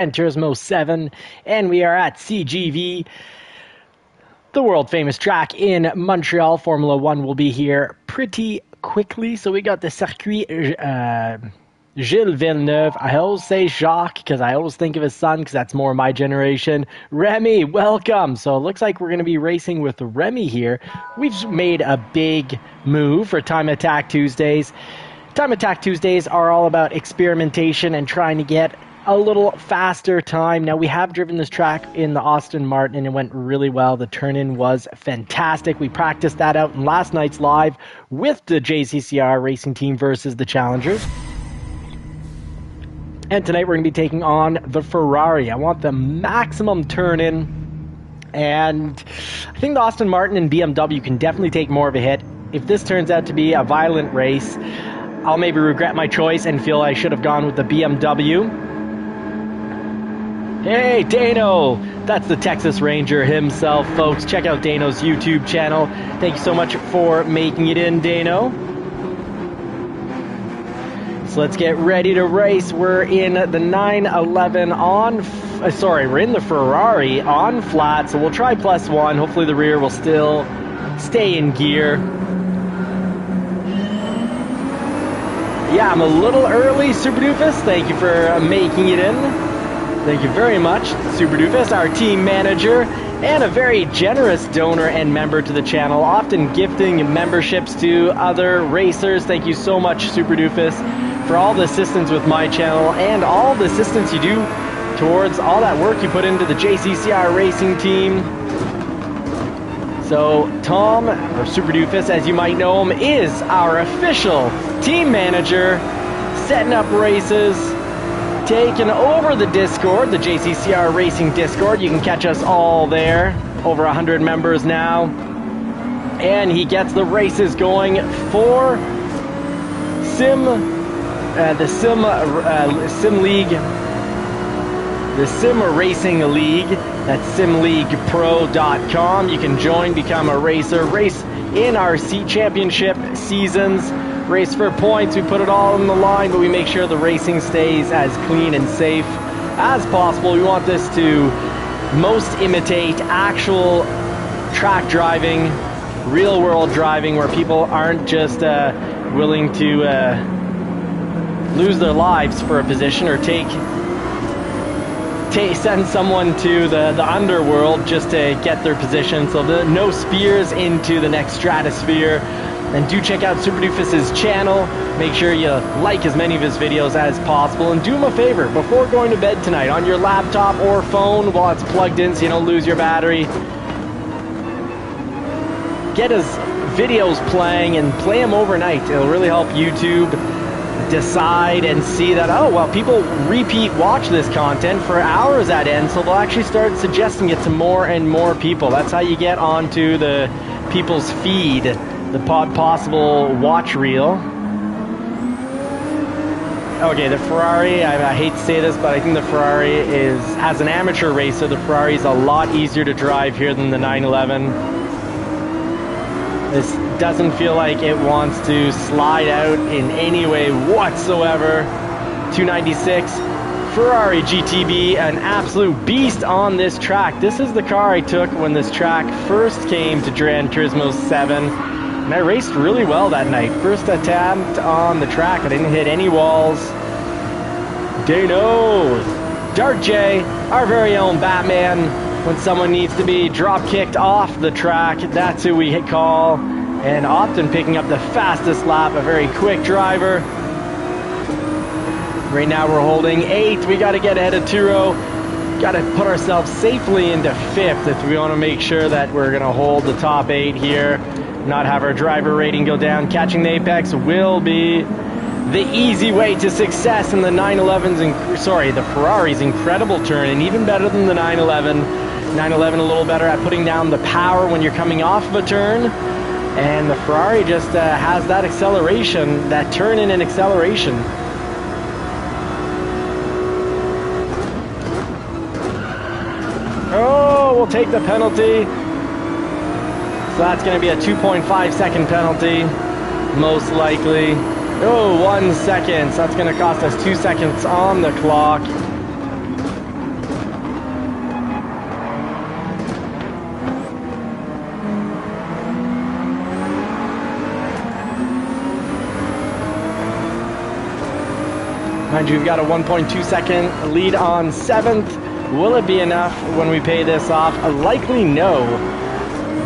and Turismo 7, and we are at CGV, the world-famous track in Montreal. Formula 1 will be here pretty quickly, so we got the circuit Gilles Villeneuve. I always say Jacques because I always think of his son because that's more my generation. Remy, welcome. So it looks like we're going to be racing with Remy here. We've made a big move for Time Attack Tuesdays. Time Attack Tuesdays are all about experimentation and trying to get a little faster time. Now, we have driven this track in the Aston Martin and it went really well. The turn-in was fantastic. We practiced that out in last night's live with the JCCR racing team versus the Challengers. And tonight we're going to be taking on the Ferrari. I want the maximum turn-in, and I think the Aston Martin and BMW can definitely take more of a hit. If this turns out to be a violent race, I'll maybe regret my choice and feel I should have gone with the BMW. Hey, Dano! That's the Texas Ranger himself, folks. Check out Dano's YouTube channel. Thank you so much for making it in, Dano. So let's get ready to race. We're in the 911 on... we're in the Ferrari on flat, so we'll try +1. Hopefully the rear will still stay in gear. Yeah, I'm a little early, Super Doofus. Thank you for making it in. Thank you very much, Super Doofus, our team manager, and a very generous donor and member to the channel, often gifting memberships to other racers. Thank you so much, Super Doofus, for all the assistance with my channel and all the assistance you do towards all that work you put into the JCCR racing team. So Tom, or Super Doofus as you might know him, is our official team manager, setting up races, taking over the Discord, the JCCR Racing Discord. You can catch us all there. Over 100 members now. And he gets the races going for the Sim League. The Sim Racing League. That's simleaguepro.com. You can join, become a racer, race in our championship seasons. Race for points, we put it all on the line, but we make sure the racing stays as clean and safe as possible. We want this to most imitate actual track driving, real world driving, where people aren't just willing to lose their lives for a position or send someone to the underworld just to get their position. So no spears into the next stratosphere. And do check out Super Doofus's channel. Make sure you like as many of his videos as possible. And do him a favor, before going to bed tonight, on your laptop or phone while it's plugged in so you don't lose your battery, get his videos playing and play them overnight. It'll really help YouTube decide and see that, oh, well, people repeat watch this content for hours at end, so they'll actually start suggesting it to more and more people. That's how you get onto the people's feed, the possible watch reel. Okay, the Ferrari, I hate to say this, but I think the Ferrari as an amateur racer, the Ferrari is a lot easier to drive here than the 911. This doesn't feel like it wants to slide out in any way whatsoever. 296 Ferrari GTB, an absolute beast on this track. This is the car I took when this track first came to Gran Turismo 7. And I raced really well that night. First attempt on the track, I didn't hit any walls. Dano! Dark J, our very own Batman. When someone needs to be drop-kicked off the track, that's who we call. And often picking up the fastest lap, a very quick driver. Right now we're holding 8th. We got to get ahead of Turo. Got to put ourselves safely into 5th if we want to make sure that we're going to hold the top 8 here. Not have our driver rating go down. Catching the apex will be the easy way to success in the 911's, the Ferrari's incredible turn, and even better than the 911. 911 a little better at putting down the power when you're coming off of a turn, and the Ferrari just has that acceleration, that turn in and acceleration. Oh, we'll take the penalty. So that's going to be a 2.5 second penalty, most likely. Oh, 1 second. So that's going to cost us 2 seconds on the clock. Mind you, we've got a 1.2 second lead on 7th. Will it be enough when we pay this off? Likely no.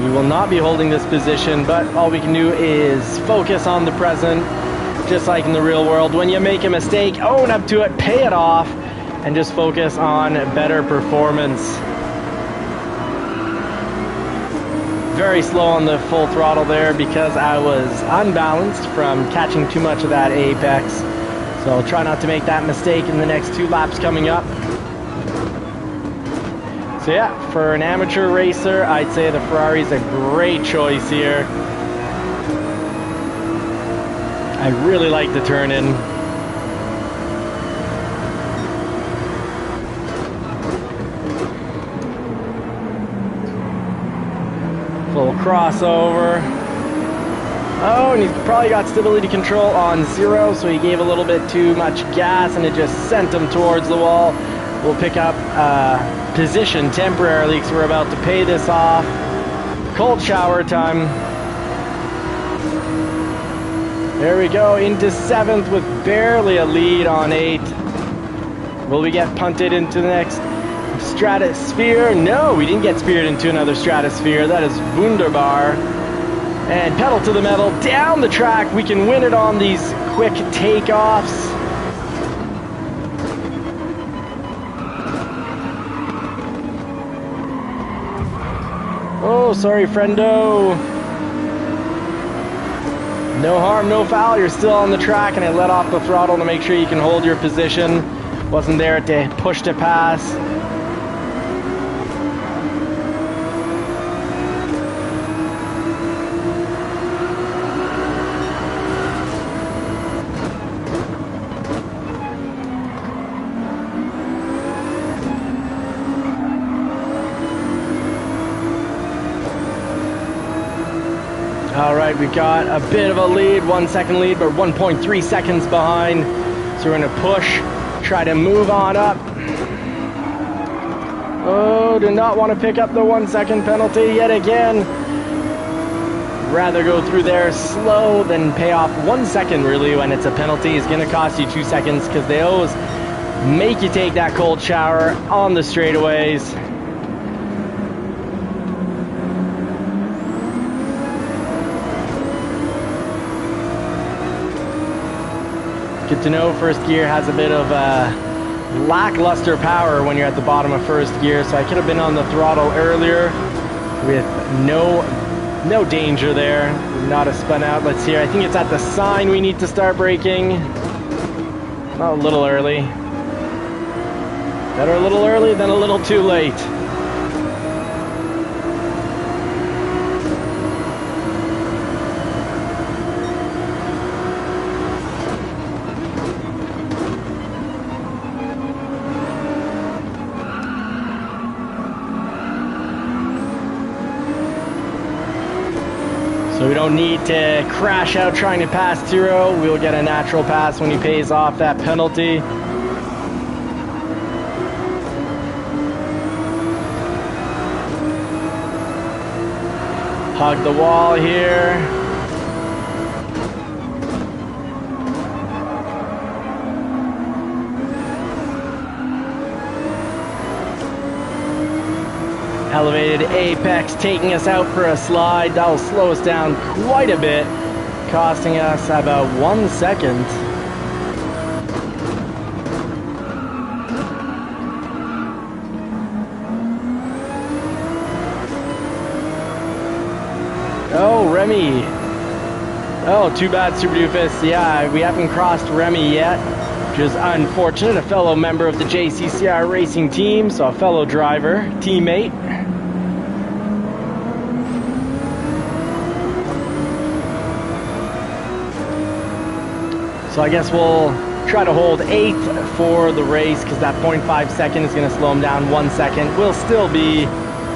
We will not be holding this position, but all we can do is focus on the present, just like in the real world. When you make a mistake, own up to it, pay it off, and just focus on better performance. Very slow on the full throttle there because I was unbalanced from catching too much of that apex. So I'll try not to make that mistake in the next 2 laps coming up. So yeah, for an amateur racer, I'd say the Ferrari's a great choice here. I really like the turn in. Full crossover. Oh, and he's probably got stability control on 0, so he gave a little bit too much gas and it just sent him towards the wall. We'll pick up position temporarily because we're about to pay this off. Cold shower time. There we go, into 7th with barely a lead on 8th. Will we get punted into the next stratosphere? No, we didn't get speared into another stratosphere. That is wunderbar. And pedal to the metal, down the track. We can win it on these quick takeoffs. Oh, sorry, friendo. No harm, no foul. You're still on the track, and I let off the throttle to make sure you can hold your position. Wasn't there to push to pass. All right, we got a bit of a lead, 1 second lead, but 1.3 seconds behind. So we're gonna push, try to move on up. Oh, do not want to pick up the 1 second penalty yet again. Rather go through there slow than pay off 1 second really when it's a penalty. It's gonna cost you 2 seconds because they always make you take that cold shower on the straightaways. Good to know first gear has a bit of lackluster power when you're at the bottom of first gear, so I could have been on the throttle earlier with no danger there. Not have spun out. Let's see, I think it's at the sign we need to start braking. Not a little early. Better a little early than a little too late. So we don't need to crash out trying to pass 0. We'll get a natural pass when he pays off that penalty. Hug the wall here. Elevated apex taking us out for a slide. That'll slow us down quite a bit, costing us about 1 second. Oh, Remy. Oh, too bad, Super Doofus. Yeah, we haven't crossed Remy yet, which is unfortunate. A fellow member of the JCCR racing team, so a fellow driver, teammate. So I guess we'll try to hold 8th for the race because that 0.5 second is going to slow him down 1 second. We'll still be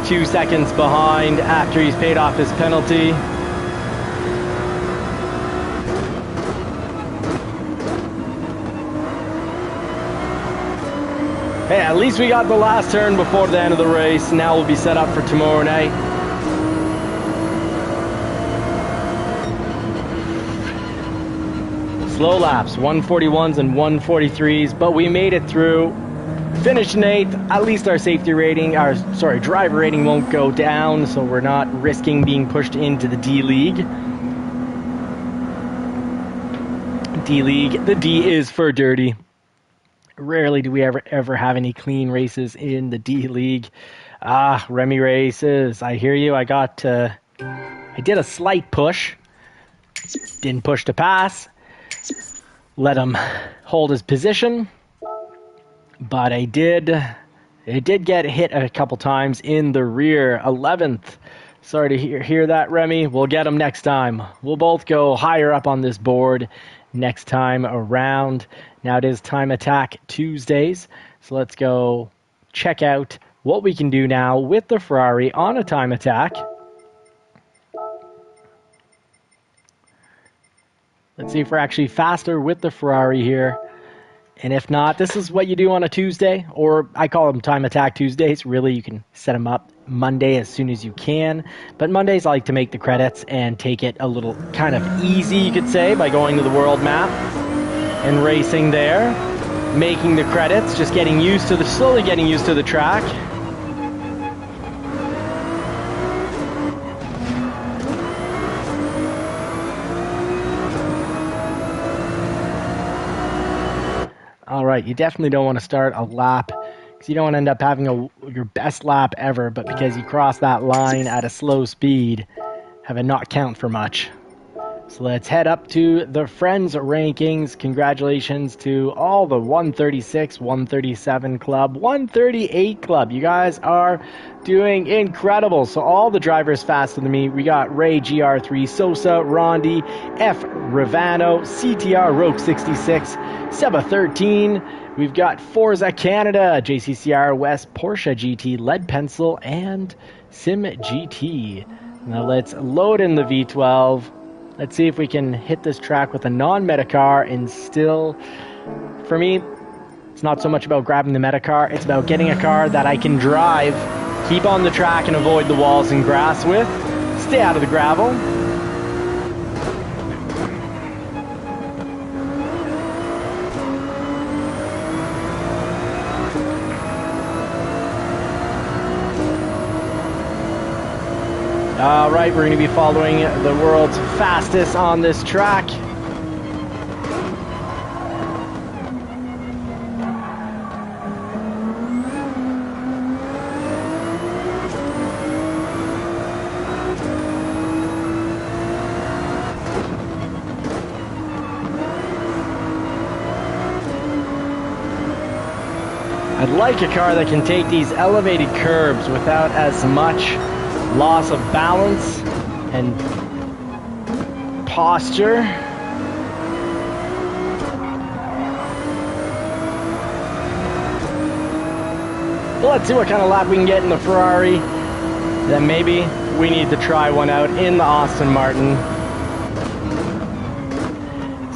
2 seconds behind after he's paid off his penalty. Hey, at least we got the last turn before the end of the race. Now we'll be set up for tomorrow night. slow laps, 141s and 143s, but we made it through. Finished in 8th. At least our safety rating, driver rating won't go down, so we're not risking being pushed into the D-League. D-League, the D is for dirty. Rarely do we ever have any clean races in the D-League. Remy races. I hear you. I did a slight push. Didn't push to pass. Let him hold his position. But it did get hit a couple times in the rear. 11th. Sorry to hear that, Remy. We'll get him next time. We'll both go higher up on this board next time around. Now it is Time Attack Tuesdays. So let's go check out what we can do now with the Ferrari on a time attack. Let's see if we're actually faster with the Ferrari here. And if not, this is what you do on a Tuesday, or I call them Time Attack Tuesdays. Really, you can set them up Monday as soon as you can. But Mondays, I like to make the credits and take it a little kind of easy, you could say, by going to the world map and racing there. Making the credits, just slowly getting used to the track. All right, you definitely don't want to start a lap because you don't want to end up having your best lap ever, but because you cross that line at a slow speed, have it not count for much. So let's head up to the Friends rankings. Congratulations to all the 136, 137 club, 138 club. You guys are doing incredible. So all the drivers faster than me. We got Ray GR3, Sosa, Rondi, F Ravano, CTR Rogue 66, Seba 13. We've got Forza Canada, JCCR West, Porsche GT, Lead Pencil, and Sim GT. Now let's load in the V12. Let's see if we can hit this track with a non-meta car and still, for me, it's not so much about grabbing the meta car, it's about getting a car that I can drive, keep on the track and avoid the walls and grass with, stay out of the gravel. All right, we're going to be following the world's fastest on this track. I'd like a car that can take these elevated curbs without as much loss of balance and posture. Well, let's see what kind of lap we can get in the Ferrari. Then maybe we need to try one out in the Aston Martin.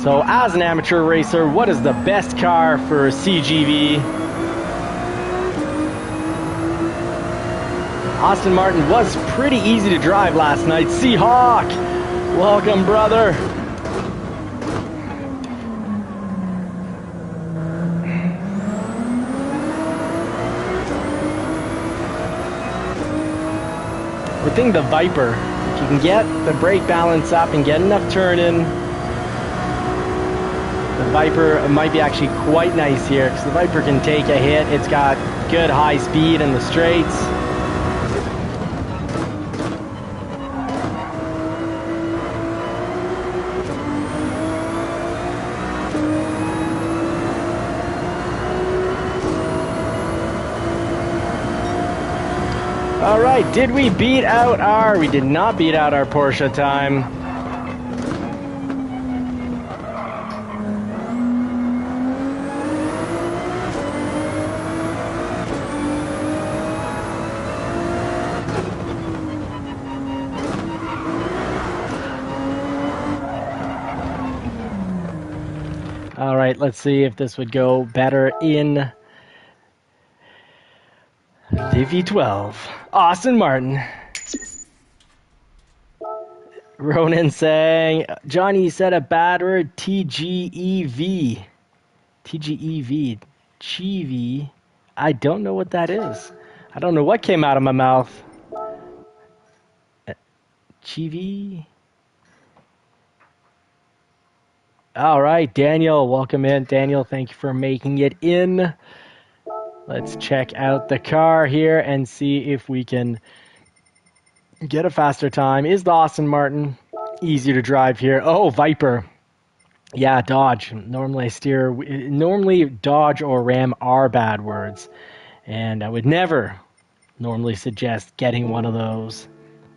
So as an amateur racer, what is the best car for CGV? Aston Martin was pretty easy to drive last night. Seahawk, welcome, brother. I think the Viper, if you can get the brake balance up and get enough turn in, the Viper might be actually quite nice here because the Viper can take a hit. It's got good high speed in the straights. All right, did we beat out our... We did not beat out our Porsche time. All right, let's see if this would go better in the V12. Aston Martin. Ronan saying, Johnny, you said a bad word, TGEV. TGEV. Chivi. I don't know what that is. I don't know what came out of my mouth. Chivi. All right, Daniel, welcome in. Daniel, thank you for making it in. Let's check out the car here and see if we can get a faster time. Is the Aston Martin easier to drive here? Oh, Viper. Yeah, Dodge. Normally Dodge or Ram are bad words. And I would never normally suggest getting one of those.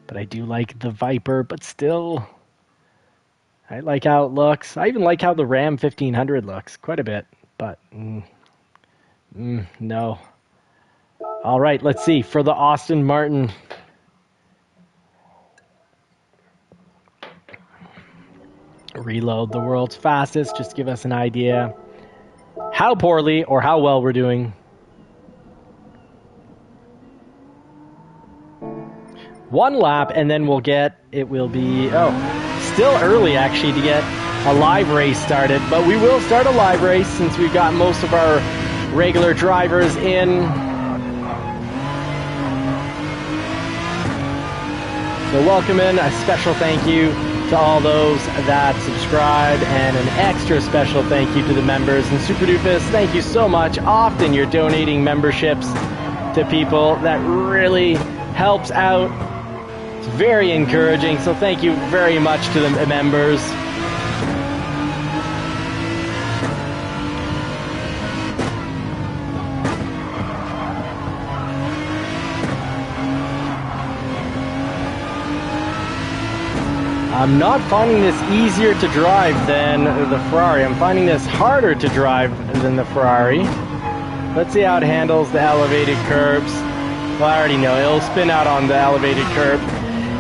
But I do like the Viper, but still, I like how it looks. I even like how the Ram 1500 looks quite a bit, but no. All right, let's see. For the Aston Martin, reload the world's fastest. Just give us an idea how poorly or how well we're doing. One lap, and then it will be, still early actually to get a live race started, but we will start a live race since we've got most of our regular drivers in. So welcome in, a special thank you to all those that subscribe, and an extra special thank you to the members. And Super Doofus, thank you so much. Often you're donating memberships to people. That really helps out. It's very encouraging, so thank you very much to the members. I'm not finding this easier to drive than the Ferrari. I'm finding this harder to drive than the Ferrari. Let's see how it handles the elevated curbs. Well, I already know, it'll spin out on the elevated curb.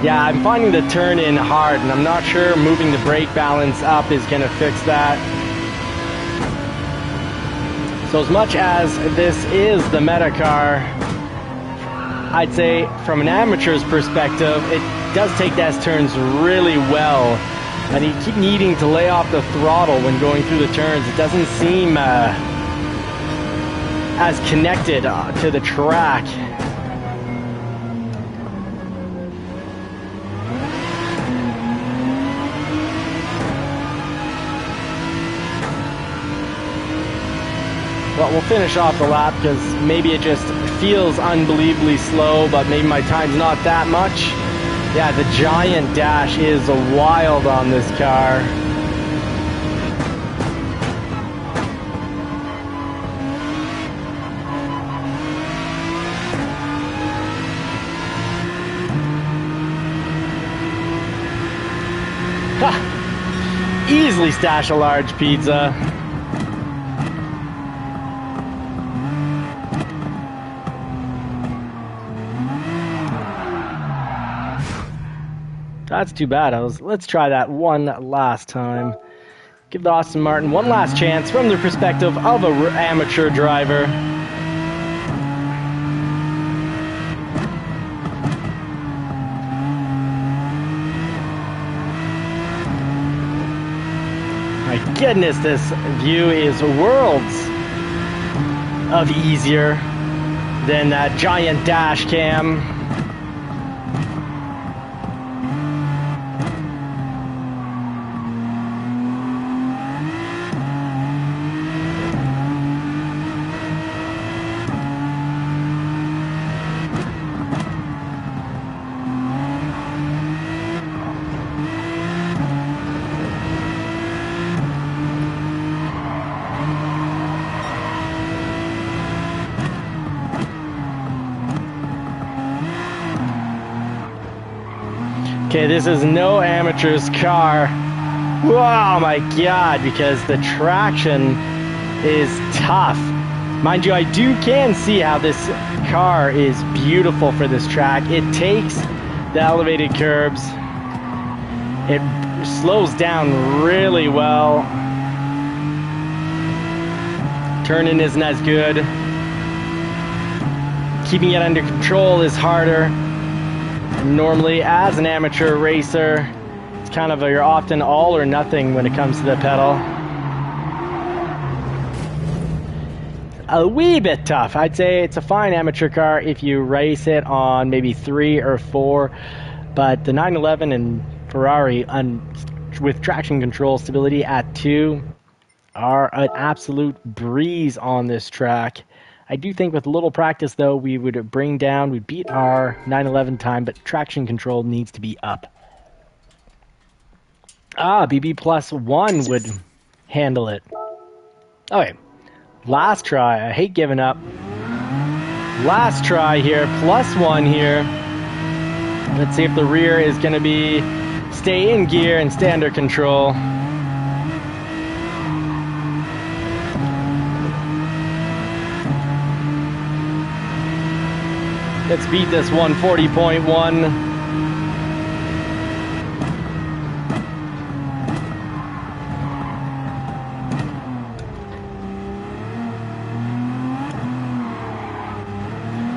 Yeah, I'm finding the turn in hard, and I'm not sure moving the brake balance up is going to fix that. So as much as this is the meta car, I'd say from an amateur's perspective, it does take those turns really well, and you keep needing to lay off the throttle when going through the turns. It doesn't seem as connected to the track. Well, we'll finish off the lap because maybe it just feels unbelievably slow, but maybe my time's not that much. Yeah, the giant dash is wild on this car. Ha! Easily stash a large pizza. That's too bad. Let's try that one last time. Give the Aston Martin one last chance from the perspective of an amateur driver. My goodness, this view is worlds of easier than that giant dash cam. Okay, this is no amateur's car. Oh my god, because the traction is tough. Mind you, I can see how this car is beautiful for this track. It takes the elevated curbs. It slows down really well. Turning isn't as good. Keeping it under control is harder. Normally, as an amateur racer, kind of you're often all or nothing when it comes to the pedal. A wee bit tough. I'd say it's a fine amateur car if you race it on maybe 3 or 4, but the 911 and Ferrari with traction control stability at 2 are an absolute breeze on this track. I do think with a little practice, though, we'd beat our 911 time, but traction control needs to be up. BB plus 1 would handle it. Okay, last try. I hate giving up. Last try here, plus 1 here. Let's see if the rear is going to stay in gear and stay under control. Let's beat this 140.1.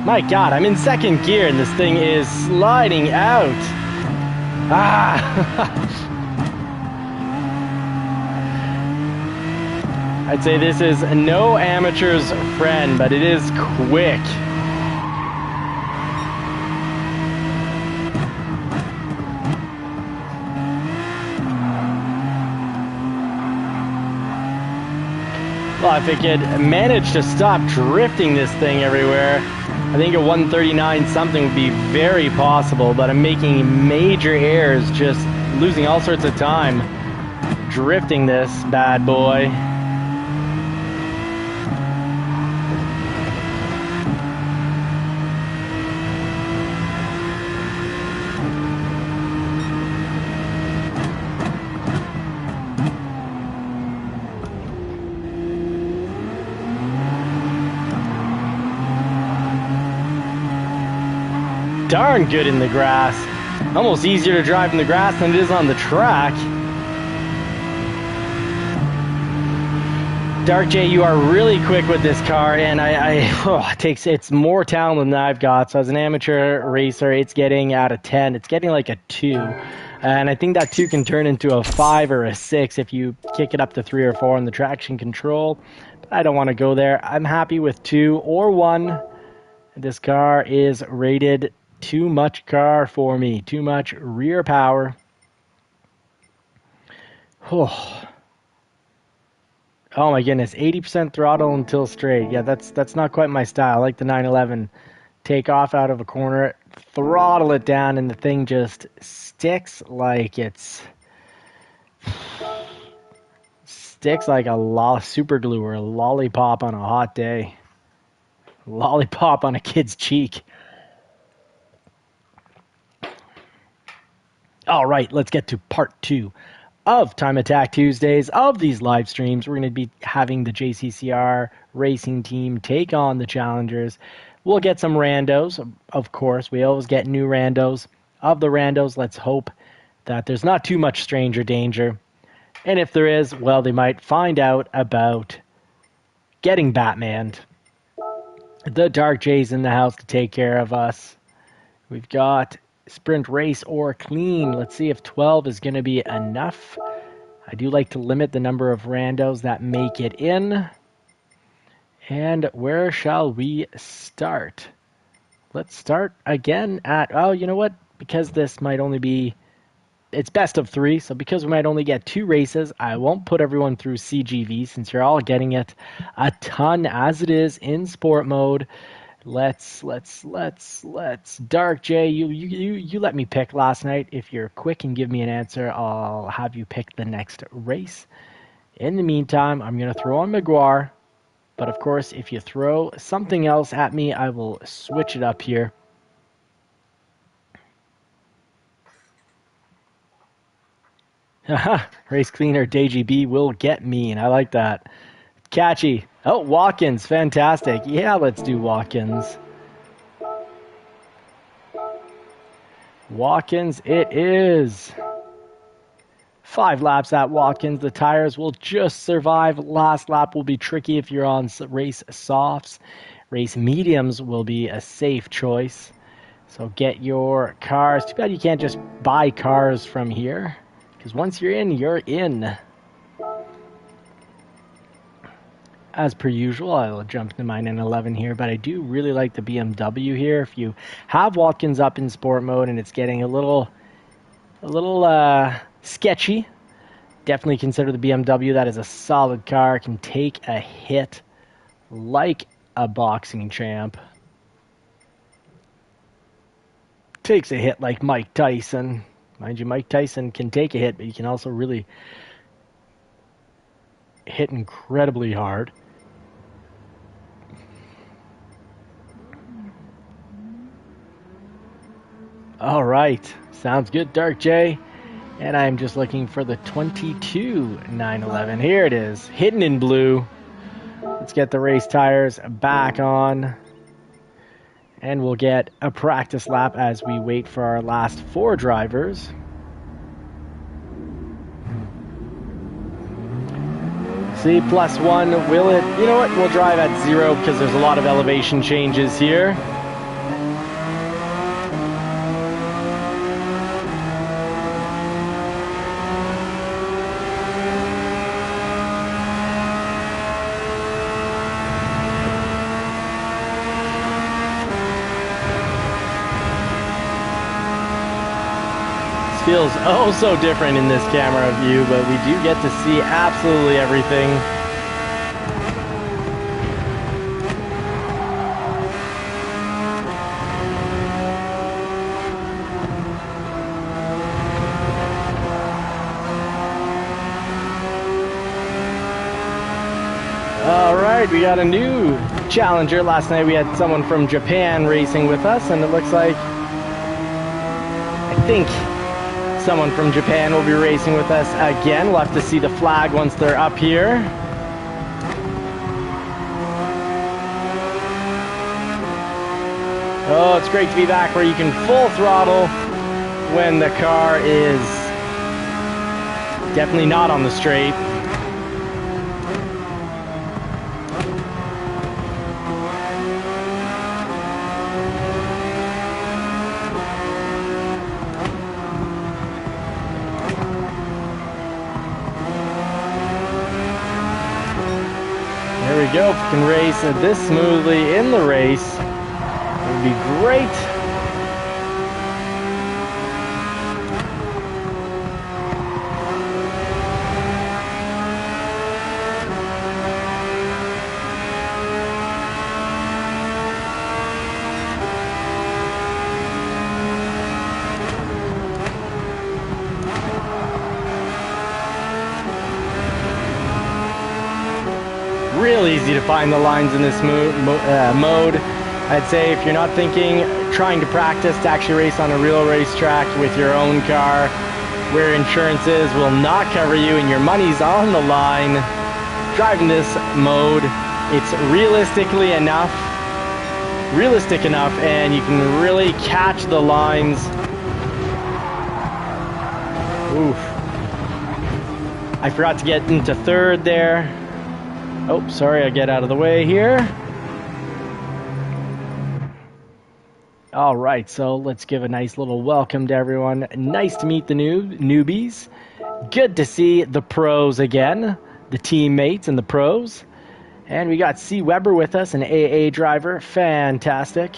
My God, I'm in second gear and this thing is sliding out. I'd say this is no amateur's friend, but it is quick. Well, if it could manage to stop drifting this thing everywhere, I think a 139 something would be very possible, but I'm making major errors, just losing all sorts of time drifting this bad boy. Darn good in the grass. Almost easier to drive in the grass than it is on the track. Dark J, you are really quick with this car, and it's more talent than I've got. So as an amateur racer, it's getting out of 10. It's getting like a 2. And I think that 2 can turn into a 5 or a 6 if you kick it up to 3 or 4 on the traction control. But I don't want to go there. I'm happy with 2 or 1. This car is rated too much car for me. Too much rear power. Oh my goodness. 80% throttle until straight. Yeah, that's not quite my style. I like the 911. Take off out of a corner, throttle it down, and the thing just sticks like a super glue or a lollipop on a hot day. Lollipop on a kid's cheek. All right, let's get to part 2 of Time Attack Tuesdays of these live streams. We're going to be having the JCCR racing team take on the challengers. We'll get some randos, of course. We always get new randos. Of the randos, let's hope that there's not too much stranger danger. And if there is, well, they might find out about getting Batmaned. The Dark J's in the house to take care of us. We've got sprint, race, or clean. Let's see if 12 is going to be enough. I do like to limit the number of randos that make it in. And where shall we start? Let's start again at, you know what? Because this might only be, it's best of 3, so because we might only get 2 races, I won't put everyone through CGV since you're all getting it a ton as it is in sport mode. Let's Dark J, you let me pick last night. If you're quick and give me an answer, I'll have you pick the next race. In the meantime, I'm going to throw on Maguire, but of course, if you throw something else at me, I will switch it up here. Race cleaner DJB will get mean. I like that. Catchy. Oh, Watkins. Fantastic. Yeah, let's do Watkins. Watkins it is. 5 laps at Watkins. The tires will just survive. Last lap will be tricky if you're on race softs. Race mediums will be a safe choice. So get your cars. Too bad you can't just buy cars from here. Because once you're in, you're in. As per usual, I will jump to mine in 11 here, but I do really like the BMW here. If you have Watkins up in sport mode and it's getting a little sketchy, definitely consider the BMW. That is a solid car. Can take a hit like a boxing champ. Takes a hit like Mike Tyson. Mind you, Mike Tyson can take a hit, but he can also really hit incredibly hard. All right, sounds good, Dark J. And I'm just looking for the 22.911. Here it is, hidden in blue. Let's get the race tires back on. And we'll get a practice lap as we wait for our last 4 drivers. See, +1, will it? You know what, we'll drive at 0 because there's a lot of elevation changes here. Feels oh so different in this camera view, but we do get to see absolutely everything. All right, we got a new challenger. Last night we had someone from Japan racing with us, and it looks like, I think, someone from Japan will be racing with us again. We'll have to see the flag once they're up here. Oh, it's great to be back where you can full throttle when the car is definitely not on the straight. There we go. If we can race this smoothly in the race, it would be great. Real easy to find the lines in this mode. I'd say if you're not thinking, trying to practice to actually race on a real racetrack with your own car, where insurances will not cover you and your money's on the line, driving this mode, it's realistic enough, and you can really catch the lines. Oof. I forgot to get into third there. Oh, sorry, I get out of the way here. All right, so let's give a nice little welcome to everyone. Nice to meet the newbies. Good to see the pros again, the teammates and the pros. And we got C. Weber with us, an AA driver. Fantastic.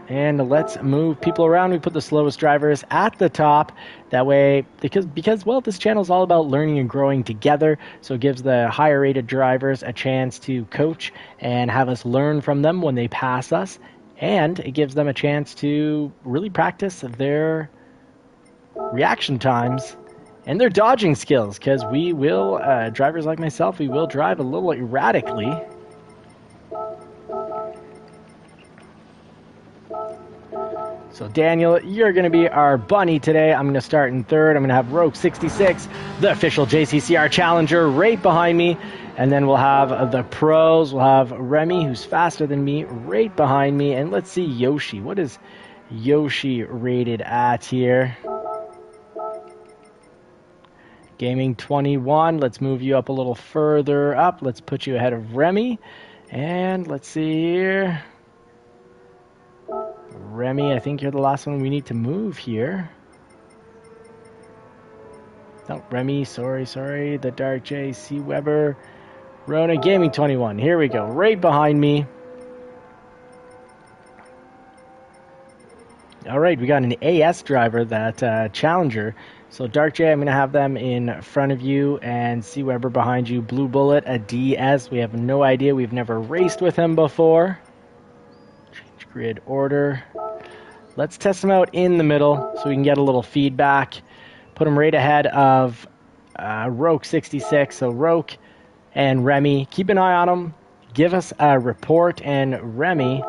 And let's move people around. We put the slowest drivers at the top. That way, because well, this channel is all about learning and growing together. So it gives the higher rated drivers a chance to coach and have us learn from them when they pass us. And it gives them a chance to really practice their reaction times and their dodging skills. Because we will, drivers like myself, we will drive a little erratically. So Daniel, you're going to be our bunny today. I'm going to start in third. I'm going to have Rogue 66, the official JCCR challenger, right behind me. And then we'll have the pros. We'll have Remy, who's faster than me, right behind me. And let's see Yoshi. What is Yoshi rated at here? Gaming 21. Let's move you up a little further up. Let's put you ahead of Remy. And let's see here. Remy, I think you're the last one we need to move here. Oh, Remy, sorry. The Dark J, C. Weber, Rona, Gaming 21. Here we go. Right behind me. All right, we got an AS driver, that Challenger. So Dark J, I'm going to have them in front of you, and C. Weber behind you. Blue Bullet, a DS. We have no idea. We've never raced with him before. Change grid order. Let's test him out in the middle so we can get a little feedback. Put him right ahead of Roke 66. So Roke and Remy, keep an eye on him. Give us a report, and Remy,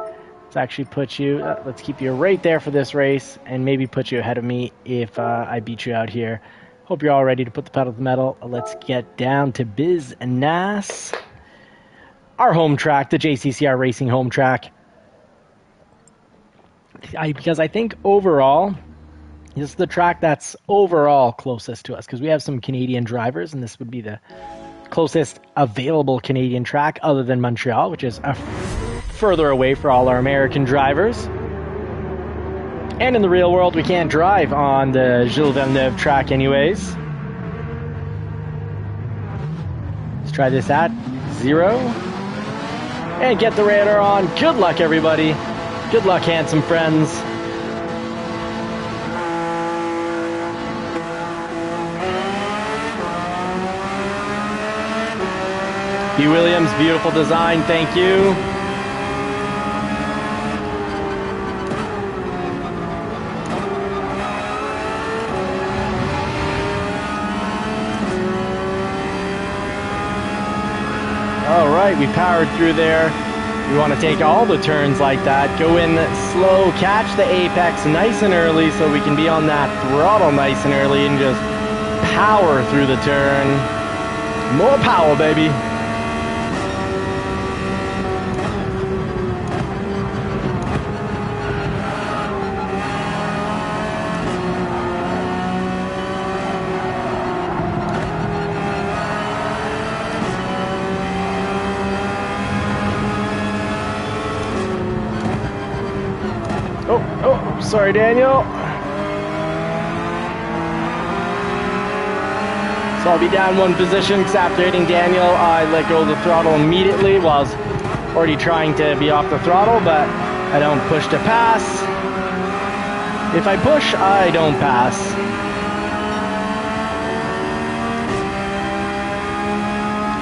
let's actually put you, let's keep you right there for this race, and maybe put you ahead of me if I beat you out here. Hope you're all ready to put the pedal to the metal. Let's get down to business. Our home track, the JCCR Racing home track. Because I think overall, this is the track that's overall closest to us, because we have some Canadian drivers, and this would be the closest available Canadian track other than Montreal, which is further away for all our American drivers. And in the real world, we can't drive on the Gilles Villeneuve track anyways. Let's try this at 0. And get the radar on. Good luck, everybody. Good luck, handsome friends. B. Williams, beautiful design, thank you. All right, we powered through there. We want to take all the turns like that. Go in slow, catch the apex nice and early so we can be on that throttle nice and early and just power through the turn. More power, baby. Oh, sorry, Daniel. So I'll be down one position because after hitting Daniel, I let go of the throttle immediately while I was already trying to be off the throttle, but I don't push to pass. If I push, I don't pass.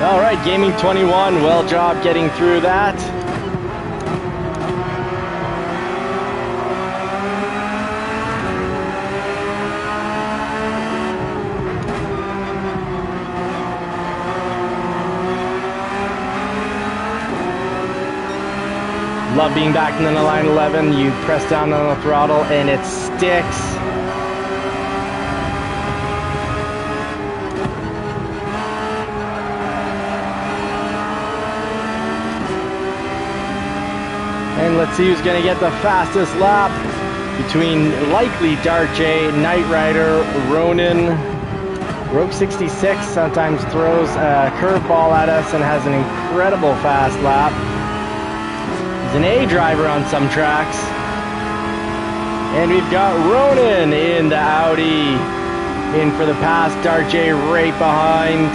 All right, Gaming 21, well job getting through that. Love being back in the 911. You press down on the throttle and it sticks. And let's see who's going to get the fastest lap between likely Dark J, Knight Rider, Ronin. Rogue 66 sometimes throws a curveball at us and has an incredible fast lap. He's an A driver on some tracks. And we've got Ronin in the Audi. In for the pass, Dark J right behind.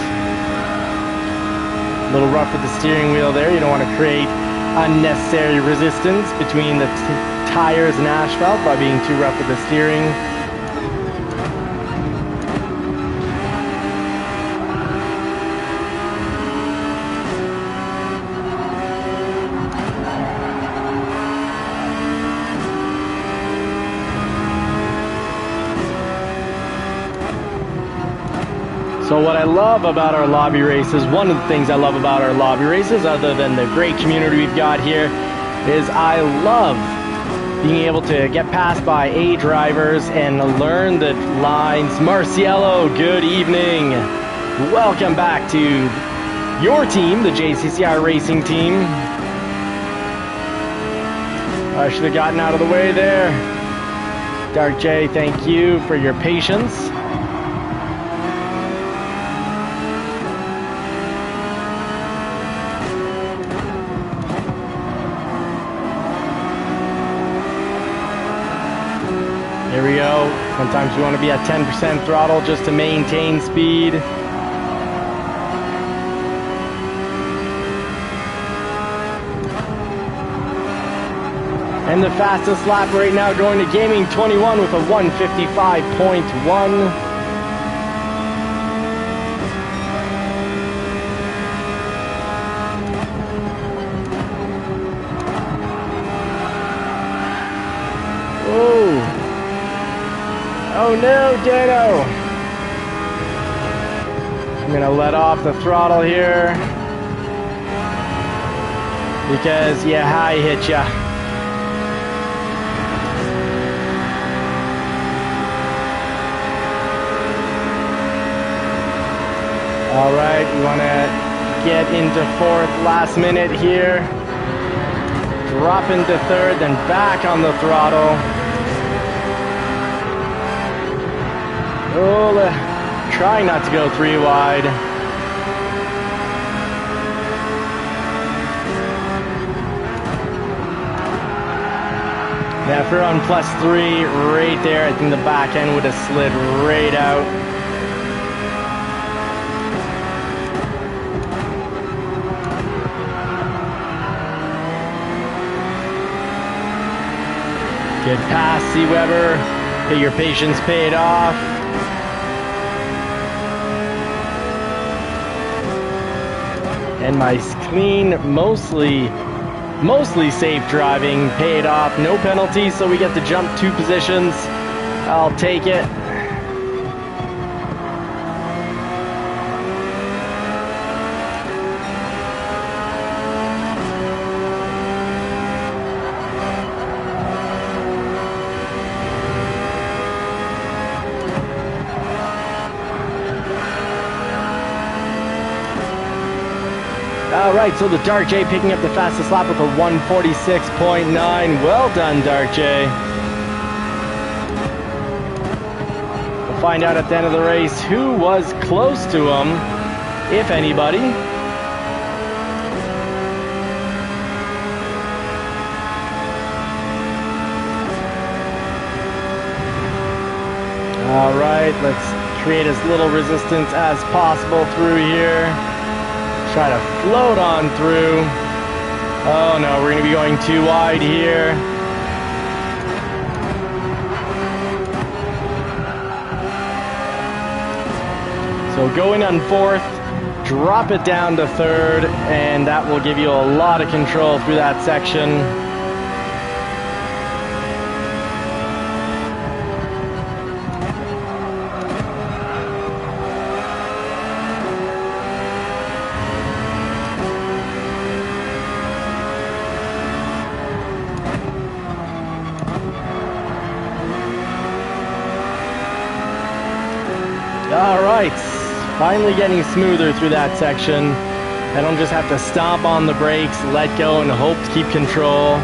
A little rough with the steering wheel there. You don't want to create unnecessary resistance between the tires and asphalt by being too rough with the steering. So what I love about our lobby races, one of the things I love about our lobby races, other than the great community we've got here, is I love being able to get passed by A drivers and learn the lines. Marciello, good evening. Welcome back to your team, the JCCR racing team. I should have gotten out of the way there. Dark J, thank you for your patience. Here we go. Sometimes you want to be at 10% throttle just to maintain speed. And the fastest lap right now going to Gaming 21 with a 1:55.1. Oh no, Dano! I'm gonna let off the throttle here because high hit ya. All right, we want to get into fourth last minute here. Drop into third, then back on the throttle. Oh, trying not to go 3 wide. Yeah, if we're on +3 right there, I think the back end would have slid right out. Good pass, C. Weber. Get your patience paid off. And my clean, mostly safe driving paid off. No penalties, so we get to jump 2 positions. I'll take it. All right, so the Dark J picking up the fastest lap with a 1:46.9. Well done, Dark J. We'll find out at the end of the race who was close to him, if anybody. All right, let's create as little resistance as possible through here. Try to float on through. Oh no, we're going to be going too wide here. So going on fourth, drop it down to third, and that will give you a lot of control through that section. All right, finally getting smoother through that section. I don't just have to stomp on the brakes, let go, and hope to keep control.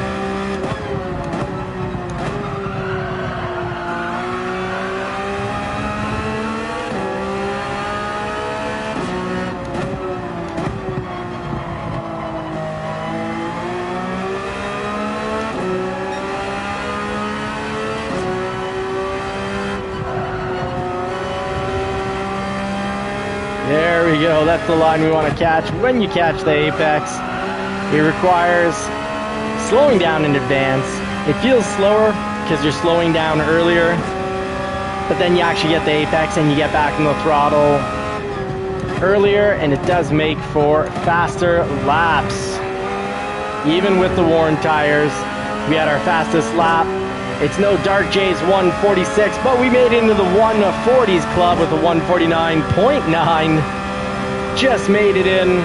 There we go, that's the line we want to catch. When you catch the apex, it requires slowing down in advance. It feels slower because you're slowing down earlier, but then you actually get the apex and you get back on the throttle earlier, and it does make for faster laps. Even with the worn tires, we had our fastest lap. It's no Dark J's 1:46, but we made it into the 1:40s club with a 1:49.9. Just made it in.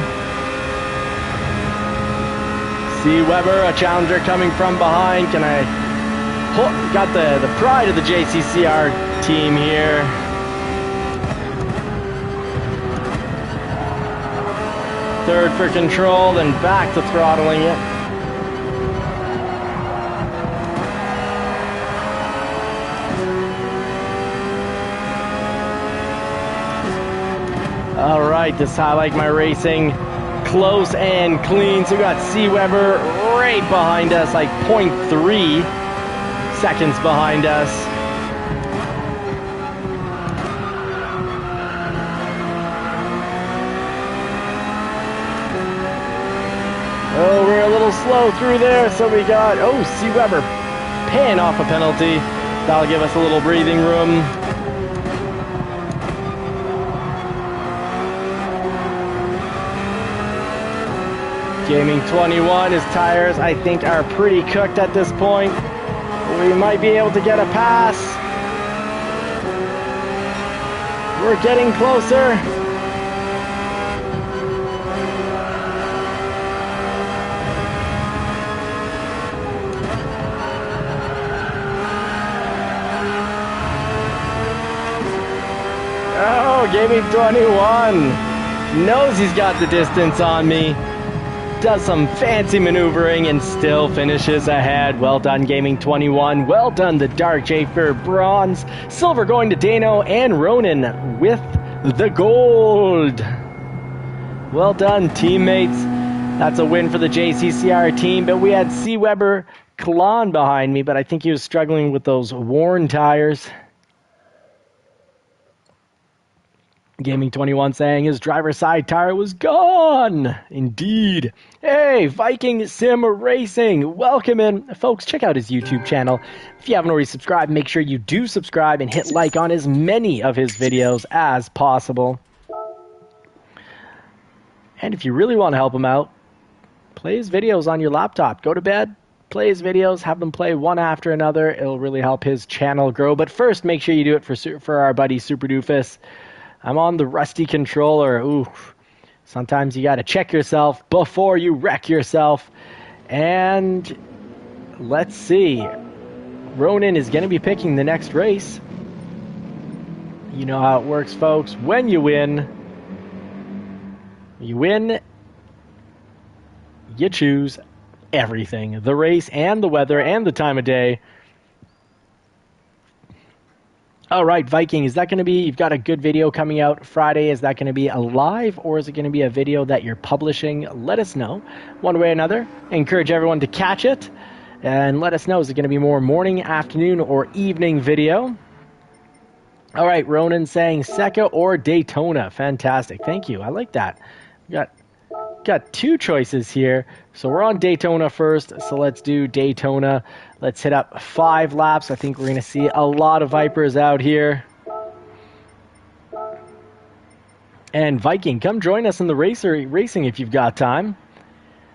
C. Weber, a challenger coming from behind. Can I... Oh, got the pride of the JCCR team here. Third for control, then back to throttling it. All right, this is how I like my racing. Close and clean. So we got C. Weber right behind us, like 0.3 seconds behind us. Oh, we're a little slow through there, so we got, oh, C. Weber paying off a penalty. That'll give us a little breathing room. Gaming 21, his tires, I think, are pretty cooked at this point. We might be able to get a pass. We're getting closer. Oh, Gaming 21 knows he's got the distance on me. Does some fancy maneuvering and still finishes ahead. Well done, Gaming 21. Well done, the Dark J for bronze. Silver going to Dano and Ronan with the gold. Well done, teammates. That's a win for the JCCR team, but we had C. Weber Klon behind me, but I think he was struggling with those worn tires. Gaming 21 saying his driver's side tire was gone. Indeed. Hey, Viking Sim Racing. Welcome in. Folks, check out his YouTube channel. If you haven't already subscribed, make sure you do subscribe and hit like on as many of his videos as possible. And if you really want to help him out, play his videos on your laptop. Go to bed, play his videos, have them play one after another. It'll really help his channel grow. But first, make sure you do it for our buddy Super Doofus. I'm on the rusty controller. Ooh, sometimes you got to check yourself before you wreck yourself. And let's see. Ronan is going to be picking the next race. You know how it works, folks. When you win, you choose everything. The race and the weather and the time of day. All right, Viking, is that going to be, you've got a good video coming out Friday. Is that going to be a live or is it going to be a video that you're publishing? Let us know one way or another. I encourage everyone to catch it and let us know. Is it going to be more morning, afternoon, or evening video? All right, Ronan saying Seca or Daytona. Fantastic. Thank you. I like that. We got two choices here. So we're on Daytona first. So let's do Daytona. Let's hit up 5 laps. I think we're going to see a lot of Vipers out here. And Viking, come join us in the racing if you've got time.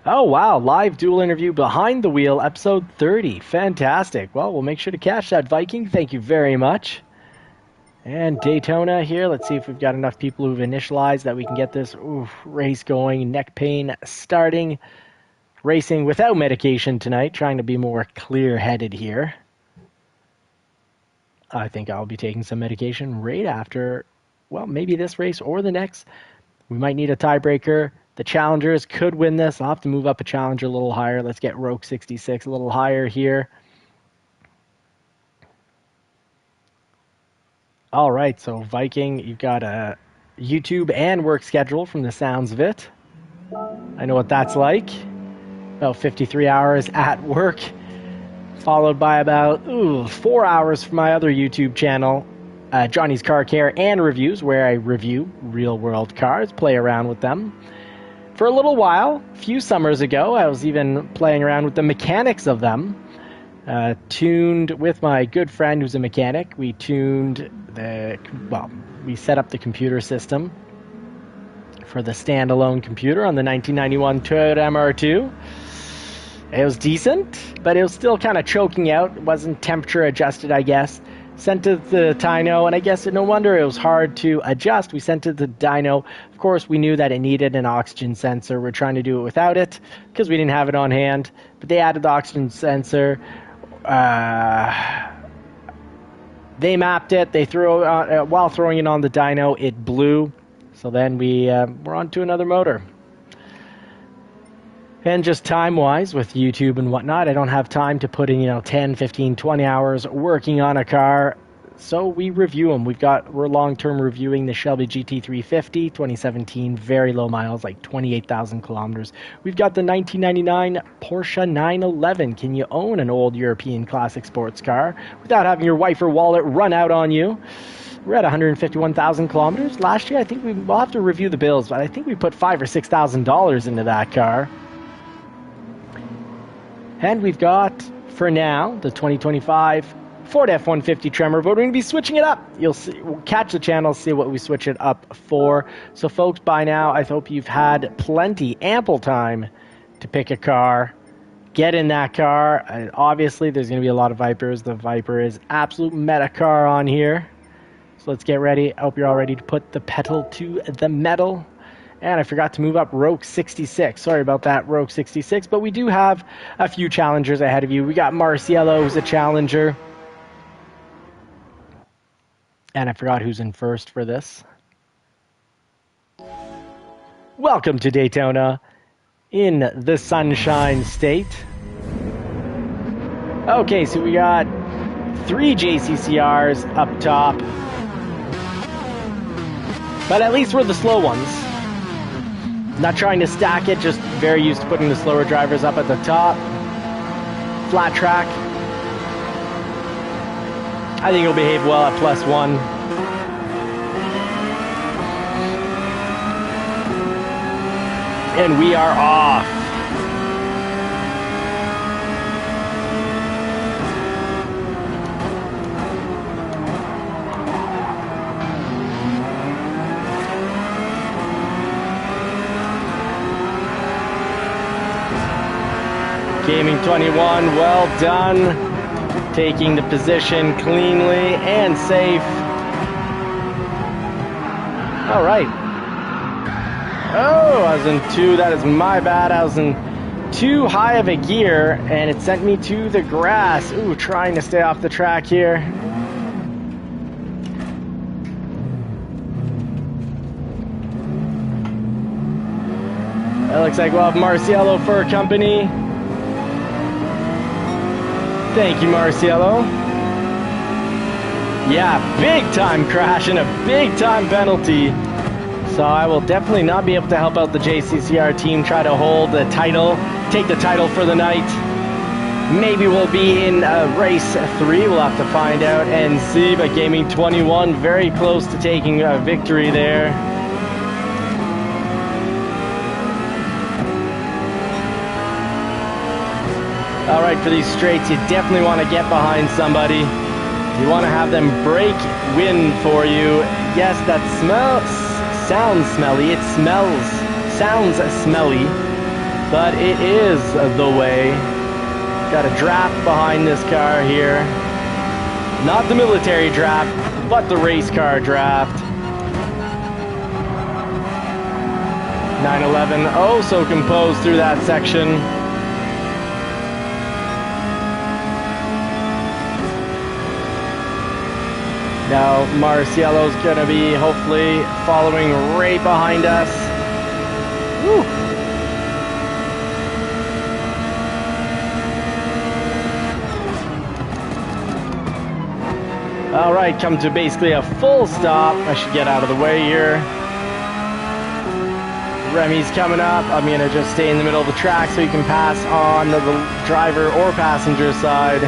Oh, wow. Live dual interview behind the wheel, episode 30. Fantastic. Well, we'll make sure to catch that, Viking. Thank you very much. And Daytona here. Let's see if we've got enough people who've initialized that we can get this race going. Neck pain starting. Racing without medication tonight. Trying to be more clear-headed here. I think I'll be taking some medication right after, well, maybe this race or the next. We might need a tiebreaker. The challengers could win this. I'll have to move up a challenger a little higher. Let's get Roke 66 a little higher here. All right, so Viking, you've got a YouTube and work schedule from the sounds of it. I know what that's like. About 53 hours at work, followed by about 4 hours for my other YouTube channel, Johnny's Car Care and Reviews, where I review real-world cars, play around with them. For a little while, a few summers ago, I was even playing around with the mechanics of them. Tuned with my good friend who's a mechanic. We tuned we set up the computer system for the standalone computer on the 1991 Toyota MR2. It was decent, but it was still kind of choking out. It wasn't temperature adjusted, I guess. Sent it to the dyno, and I guess no wonder it was hard to adjust. We sent it to the dyno. Of course, we knew that it needed an oxygen sensor. We're trying to do it without it because we didn't have it on hand. But they added the oxygen sensor. They mapped it. They threw while throwing it on the dyno, it blew. So then we're on to another motor. And just time-wise with YouTube and whatnot, I don't have time to put in 10, 15, 20 hours working on a car. So we review them. We're long-term reviewing the Shelby GT350, 2017, very low miles, like 28,000 kilometers. We've got the 1999 Porsche 911. Can you own an old European classic sports car without having your wife or wallet run out on you? We're at 151,000 kilometers. Last year, I think we'll have to review the bills, but I think we put $5,000 or $6,000 into that car. And we've got, for now, the 2025 Ford F-150 Tremor, but we're going to be switching it up. You'll see, we'll catch the channel, see what we switch it up for. So folks, by now, I hope you've had ample time to pick a car. Get in that car. Obviously, there's going to be a lot of Vipers. The Viper is absolute meta car on here. So let's get ready. I hope you're all ready to put the pedal to the metal. And I forgot to move up Rogue 66. Sorry about that, Rogue 66. But we do have a few challengers ahead of you. We got Marciello, who's a challenger. And I forgot who's in first for this. Welcome to Daytona in the Sunshine State. Okay, so we got 3 JCCRs up top. But at least we're the slow ones. Not trying to stack it, just very used to putting the slower drivers up at the top. Flat track. I think he'll behave well at +1. And we are off. Gaming 21, well done. Taking the position cleanly and safe. All right. Oh, I was in 2. That is my bad. I was in too high of a gear, and it sent me to the grass. Ooh, trying to stay off the track here. It looks like we'll have Marciello for company. Thank you, Marciello. Yeah, big time crash and a big time penalty. So I will definitely not be able to help out the JCCR team try to hold the title, take the title for the night. Maybe we'll be in race 3. We'll have to find out and see. But Gaming 21 very close to taking a victory there. All right, for these straights, you definitely want to get behind somebody. You want to have them break wind for you. Yes, that sounds smelly. It sounds smelly, but it is the way. Got a draft behind this car here. Not the military draft, but the race car draft. 911, oh so composed through that section. Now Marciello's gonna be hopefully following right behind us. Woo. All right, come to basically a full stop. I should get out of the way here. Remy's coming up. I'm gonna just stay in the middle of the track so you can pass on the driver or passenger side.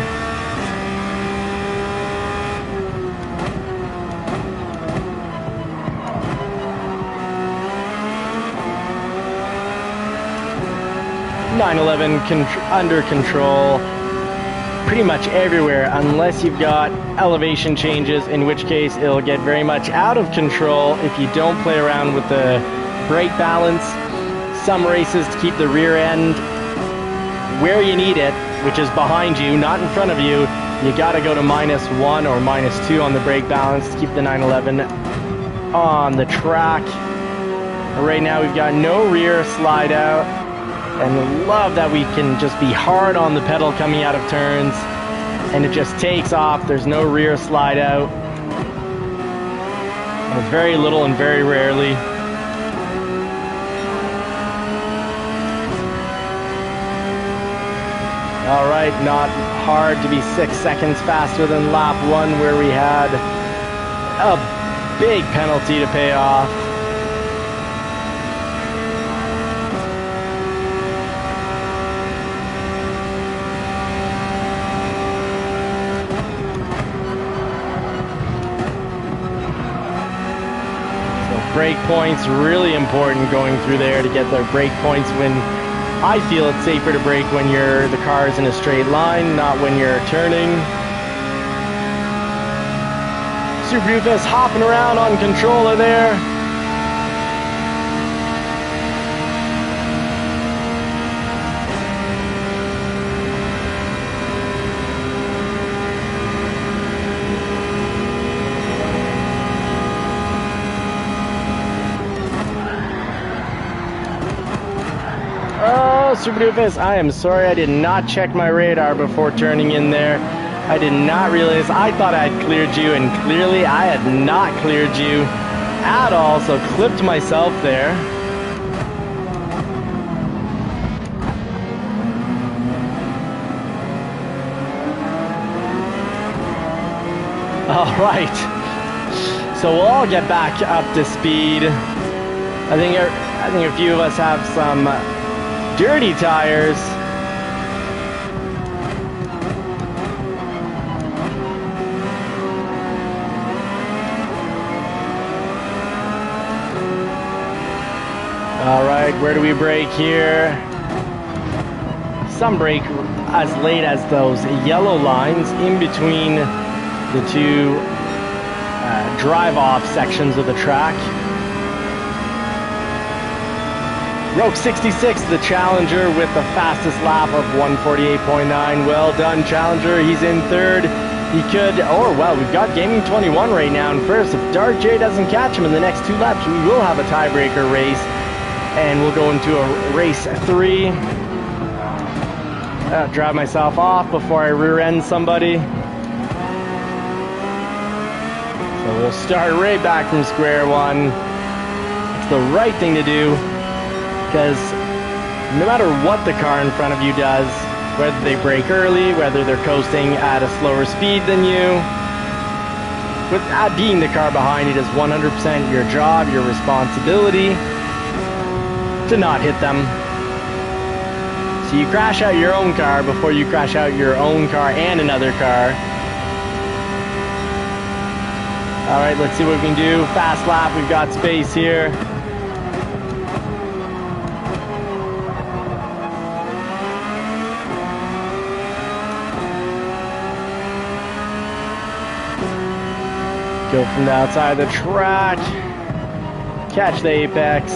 Under control pretty much everywhere unless you've got elevation changes, in which case it'll get very much out of control if you don't play around with the brake balance. Some races to keep the rear end where you need it, which is behind you, not in front of you, you gotta go to -1 or -2 on the brake balance to keep the 911 on the track. Right now we've got no rear slide out. And love that we can just be hard on the pedal coming out of turns, and it just takes off. There's no rear slide out. Or very little and very rarely. All right, not hard to be 6 seconds faster than lap 1, where we had a big penalty to pay off. Brake points, really important going through there to get their brake points when I feel it's safer to brake when the car is in a straight line, not when you're turning. Super Doofus hopping around on controller there. Oh, Super Doofus, I am sorry I did not check my radar before turning in there. I did not realize. I thought I had cleared you, and clearly I had not cleared you at all, so clipped myself there. All right, so we'll all get back up to speed. I think a few of us have some dirty tires. All right, where do we brake here? Some brake as late as those yellow lines in between the two drive-off sections of the track. Roke 66, the Challenger, with the fastest lap of 148.9. Well done, Challenger. He's in third. He could, or well, we've got Gaming 21 right now in first. If Dark J doesn't catch him in the next 2 laps, we will have a tiebreaker race, and we'll go into a race 3. Drive myself off before I rear end somebody. So we'll start right back from square one. It's the right thing to do, because no matter what the car in front of you does, whether they brake early, whether they're coasting at a slower speed than you, with being the car behind, it is 100% your job, your responsibility to not hit them. So you crash out your own car before you crash out your own car and another car. All right, let's see what we can do. Fast lap, we've got space here. Go from the outside of the track, catch the apex.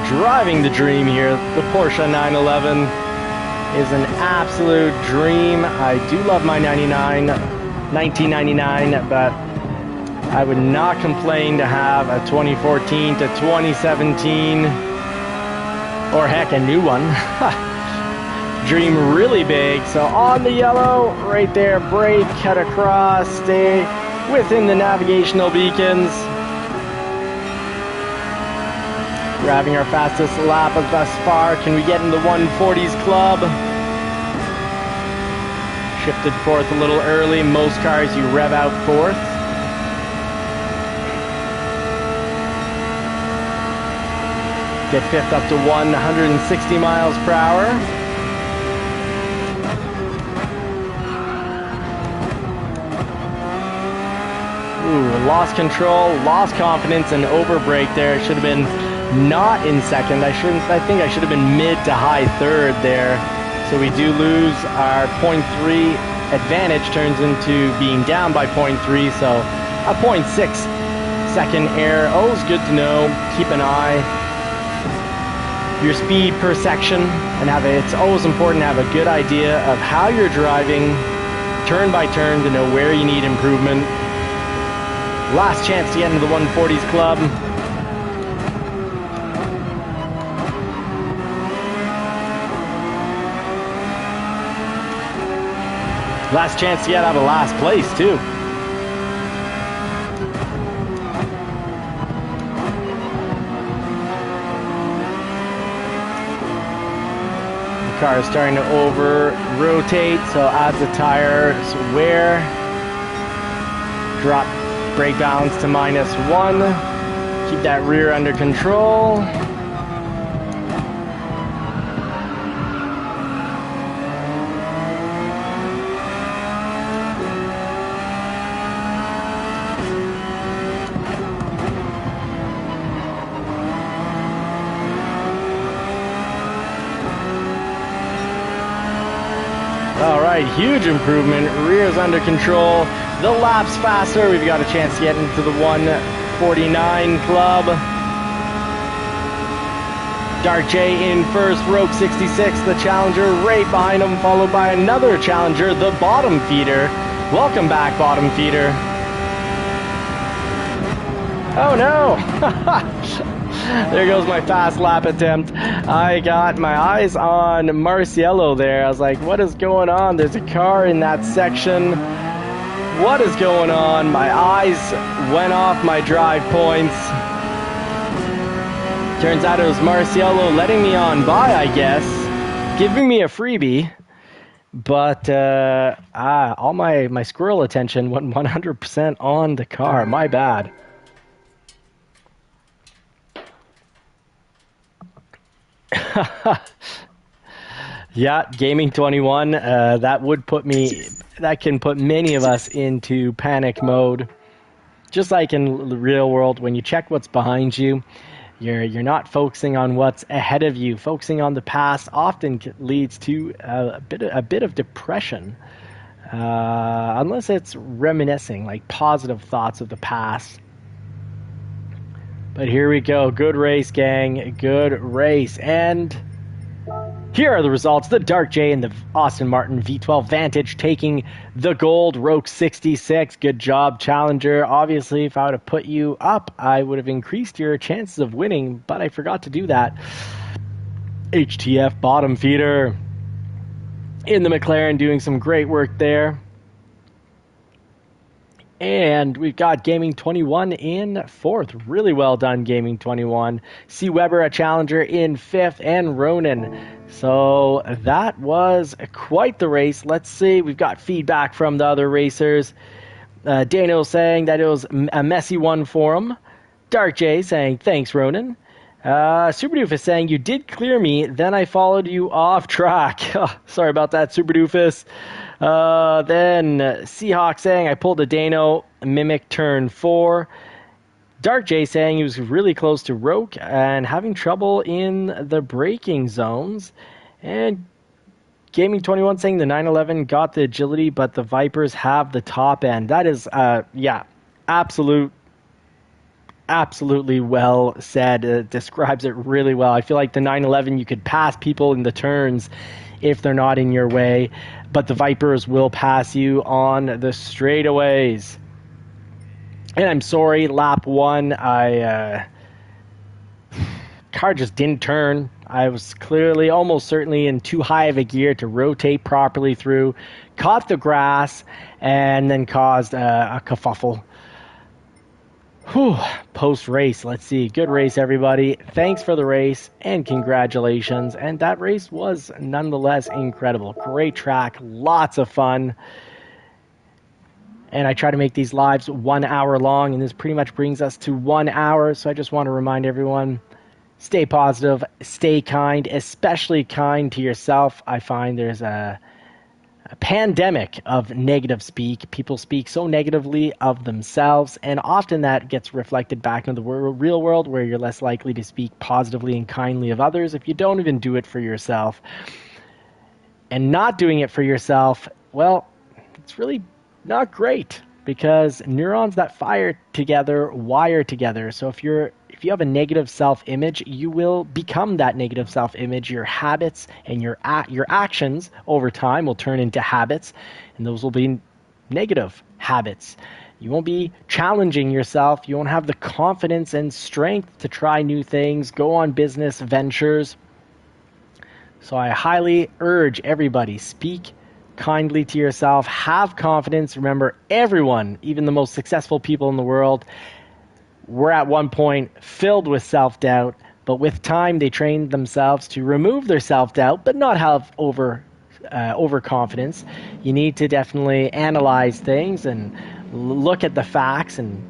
Driving the dream here. The Porsche 911 is an absolute dream. I do love my 1999, but I would not complain to have a 2014 to 2017, or heck, a new one. Dream really big. So on the yellow, right there, brake, cut across, stay within the navigational beacons. We're having our fastest lap of thus far. Can we get in the 140s club? Shifted fourth a little early. Most cars you rev out fourth. Get fifth up to 160 miles per hour. Ooh, lost control, lost confidence, and overbrake there. It should have been not in second. I think I should have been mid to high third there. So we do lose our 0.3 advantage, turns into being down by 0.3. So a 0.6 second error. Always good to know. Keep an eye. Your speed per section, and it's always important to have a good idea of how you're driving turn by turn to know where you need improvement. Last chance to get into the 140s club. Last chance to get out of last place too. The car is starting to over-rotate, so adds the tires wear. Drop brake balance to -1. Keep that rear under control. right, huge improvement. Rear's under control. The lap's faster. We've got a chance to get into the 149 club. Dark J in first, Rogue 66, the challenger right behind him, followed by another challenger, the bottom feeder. Welcome back, bottom feeder. Oh no! There goes my fast lap attempt. I got my eyes on Marciello there. I was like, what is going on? There's a car in that section. What is going on? My eyes went off my drive points. Turns out it was Marciello letting me on by, I guess. Giving me a freebie. But all my squirrel attention went 100% on the car. My bad. Yeah, Gaming 21, that can put many of us into panic mode. Just like in the real world, when you check what's behind you, you're not focusing on what's ahead of you. Focusing on the past often leads to a bit of depression, unless it's reminiscing, like positive thoughts of the past. But here we go. Good race, gang. Good race. And here are the results. The Dark J and the Aston Martin V12 Vantage taking the gold. Rogue 66. Good job, challenger. Obviously, if I would have put you up, I would have increased your chances of winning, but I forgot to do that. HTF bottom feeder in the McLaren doing some great work there. And we've got Gaming 21 in fourth. Really well done, Gaming 21. C. Weber, a challenger, in fifth, and Ronan. So that was quite the race. Let's see. We've got feedback from the other racers. Dano saying that it was a messy one for him. Dark J saying, thanks, Ronan. Super Doofus saying, you did clear me, then I followed you off track. Sorry about that, Super Doofus. Then Seahawk saying, I pulled a Dano Mimic turn 4. Dark J saying he was really close to Roke and having trouble in the braking zones. And Gaming 21 saying the 911 got the agility, but the Vipers have the top end. That is, absolutely well said. It describes it really well. I feel like the 911, you could pass people in the turns if they're not in your way, but the Vipers will pass you on the straightaways. And I'm sorry, lap 1, car just didn't turn. I was clearly, almost certainly in too high of a gear to rotate properly through, caught the grass, and then caused a kerfuffle. Whew, post-race, let's see. Good race, everybody. Thanks for the race, and congratulations. And that race was nonetheless incredible. Great track, lots of fun. And I try to make these lives 1 hour long, and this pretty much brings us to 1 hour. So I just want to remind everyone, stay positive, stay kind, especially kind to yourself. I find there's a pandemic of negative speak. People speak so negatively of themselves, and often that gets reflected back into the real world, where you're less likely to speak positively and kindly of others if you don't even do it for yourself. And not doing it for yourself, well, it's really not great, because neurons that fire together wire together. So if you have a negative self-image, you will become that negative self-image. Your habits and your actions over time will turn into habits, and those will be negative habits. You won't be challenging yourself. You won't have the confidence and strength to try new things, go on business ventures. So I highly urge everybody, speak kindly to yourself, have confidence. Remember, everyone, even the most successful people in the world, were at one point filled with self-doubt, but with time they trained themselves to remove their self-doubt, but not have overconfidence. You need to definitely analyze things and look at the facts and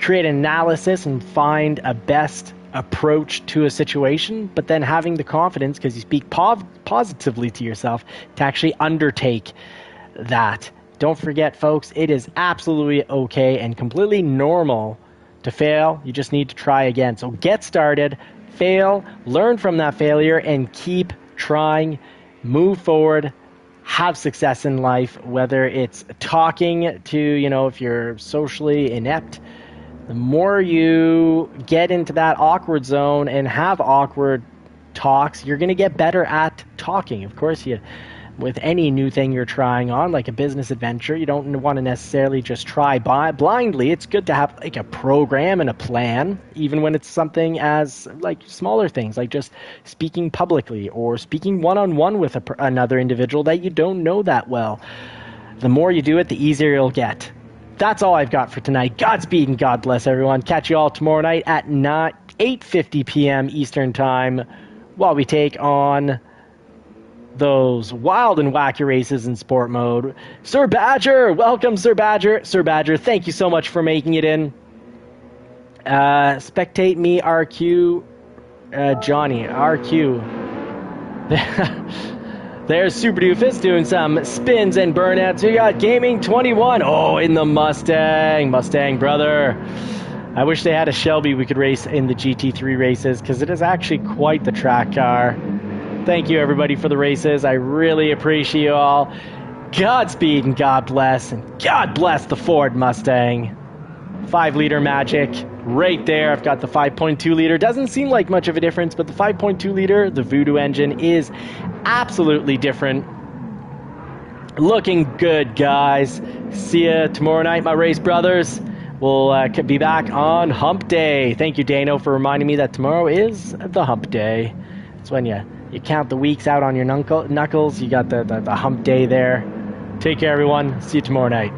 create an analysis and find a best approach to a situation, but then having the confidence, because you speak positively to yourself, to actually undertake that. Don't forget, folks, it is absolutely okay and completely normal to fail. You just need to try again. So get started, fail, learn from that failure, and keep trying. Move forward, have success in life, whether it's talking to, if you're socially inept, the more you get into that awkward zone and have awkward talks, you're going to get better at talking. Of course, with any new thing you're trying on, like a business adventure, you don't want to necessarily just try blindly. It's good to have like a program and a plan, even when it's something as like smaller things, like just speaking publicly or speaking one-on-one with another individual that you don't know that well. The more you do it, the easier you'll get. That's all I've got for tonight. Godspeed and God bless everyone. Catch you all tomorrow night at 8:50 p.m. Eastern Time while we take on those wild and wacky races in sport mode. Sir Badger, welcome, Sir Badger. Sir Badger, thank you so much for making it in. Spectate me, RQ, Johnny, RQ. There's Super Doofus doing some spins and burnouts. We got Gaming 21. Oh, in the Mustang. Mustang, brother. I wish they had a Shelby we could race in the GT3 races, because it is actually quite the track car. Thank you, everybody, for the races. I really appreciate you all. Godspeed and God bless. And God bless the Ford Mustang. 5-liter magic right there. I've got the 5.2-liter. Doesn't seem like much of a difference, but the 5.2-liter, the Voodoo engine, is absolutely different. Looking good, guys. See you tomorrow night, my race brothers. We'll be back on Hump Day. Thank you, Dano, for reminding me that tomorrow is the Hump Day. It's when you count the weeks out on your knuckles. You got the Hump Day there. Take care, everyone. See you tomorrow night.